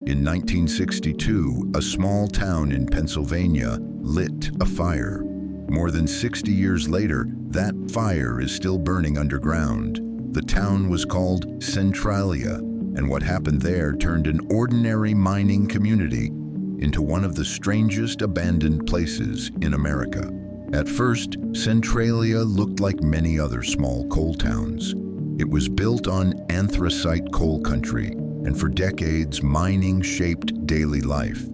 In 1962, a small town in Pennsylvania lit a fire. More than 60 years later, that fire is still burning underground. The town was called Centralia, and what happened there turned an ordinary mining community into one of the strangest abandoned places in America. At first, Centralia looked like many other small coal towns. It was built on anthracite coal country, and for decades, mining shaped daily life.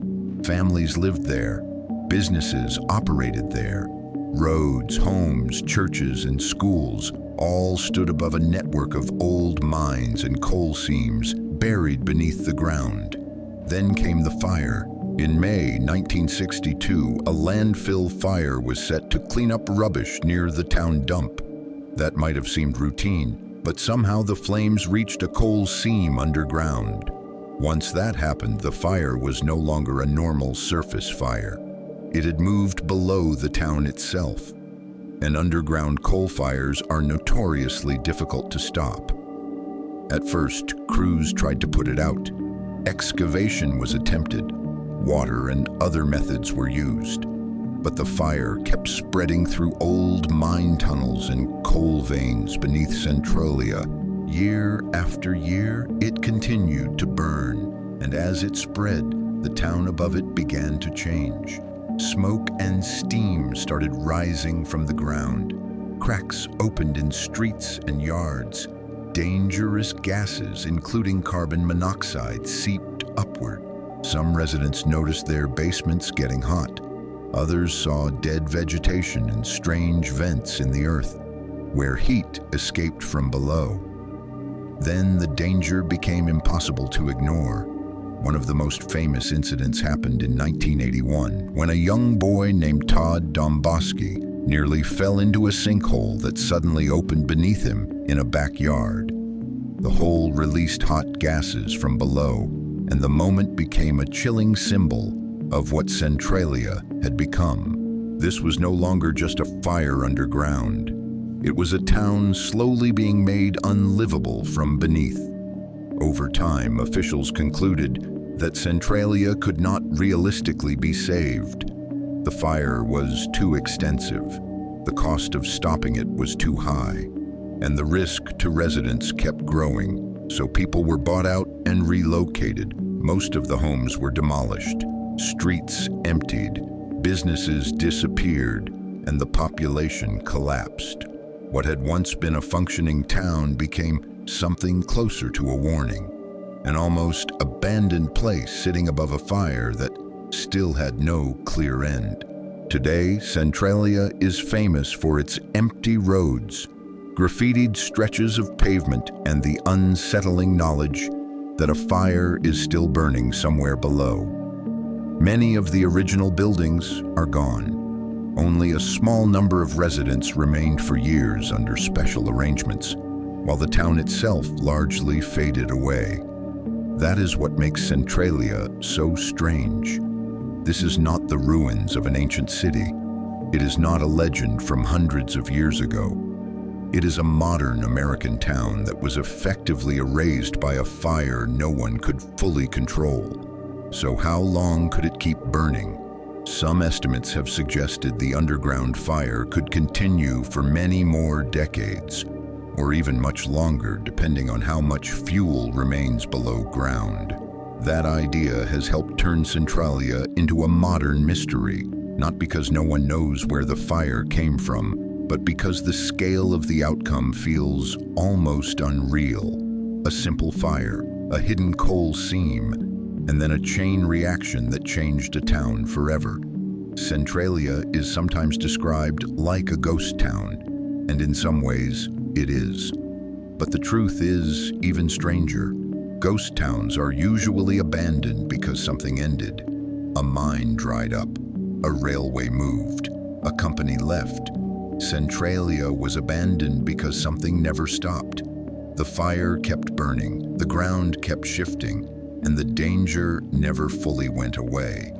Families lived there, businesses operated there. Roads, homes, churches, and schools all stood above a network of old mines and coal seams buried beneath the ground. Then came the fire. In May 1962, a landfill fire was set to clean up rubbish near the town dump. That might have seemed routine, but somehow the flames reached a coal seam underground. Once that happened, the fire was no longer a normal surface fire. It had moved below the town itself. And underground coal fires are notoriously difficult to stop. At first, crews tried to put it out. Excavation was attempted. Water and other methods were used. But the fire kept spreading through old mine tunnels and coal veins beneath Centralia. Year after year, it continued to burn, and as it spread, the town above it began to change. Smoke and steam started rising from the ground. Cracks opened in streets and yards. Dangerous gases, including carbon monoxide, seeped upward. Some residents noticed their basements getting hot. Others saw dead vegetation and strange vents in the earth, where heat escaped from below. Then the danger became impossible to ignore. One of the most famous incidents happened in 1981, when a young boy named Todd Domboski nearly fell into a sinkhole that suddenly opened beneath him in a backyard. The hole released hot gases from below, and the moment became a chilling symbol of what Centralia had become. This was no longer just a fire underground. It was a town slowly being made unlivable from beneath. Over time, officials concluded that Centralia could not realistically be saved. The fire was too extensive, the cost of stopping it was too high, and the risk to residents kept growing, so people were bought out and relocated. Most of the homes were demolished, streets emptied, businesses disappeared, and the population collapsed. What had once been a functioning town became something closer to a warning, an almost abandoned place sitting above a fire that still had no clear end. Today, Centralia is famous for its empty roads, graffitied stretches of pavement, and the unsettling knowledge that a fire is still burning somewhere below. Many of the original buildings are gone. Only a small number of residents remained for years under special arrangements, while the town itself largely faded away. That is what makes Centralia so strange. This is not the ruins of an ancient city. It is not a legend from hundreds of years ago. It is a modern American town that was effectively erased by a fire no one could fully control. So how long could it keep burning? Some estimates have suggested the underground fire could continue for many more decades, or even much longer, depending on how much fuel remains below ground. That idea has helped turn Centralia into a modern mystery, not because no one knows where the fire came from, but because the scale of the outcome feels almost unreal. A simple fire, a hidden coal seam, and then a chain reaction that changed a town forever. Centralia is sometimes described like a ghost town, and in some ways, it is. But the truth is even stranger. Ghost towns are usually abandoned because something ended. A mine dried up, a railway moved, a company left. Centralia was abandoned because something never stopped. The fire kept burning, the ground kept shifting, and the danger never fully went away.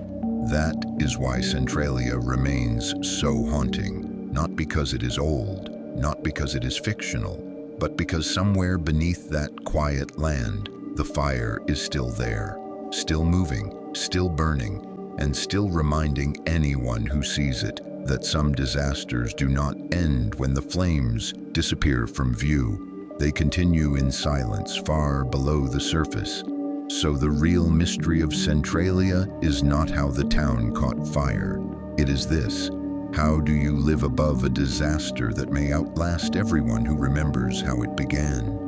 That is why Centralia remains so haunting, not because it is old, not because it is fictional, but because somewhere beneath that quiet land, the fire is still there, still moving, still burning, and still reminding anyone who sees it that some disasters do not end when the flames disappear from view. They continue in silence far below the surface. So the real mystery of Centralia is not how the town caught fire. It is this: how do you live above a disaster that may outlast everyone who remembers how it began?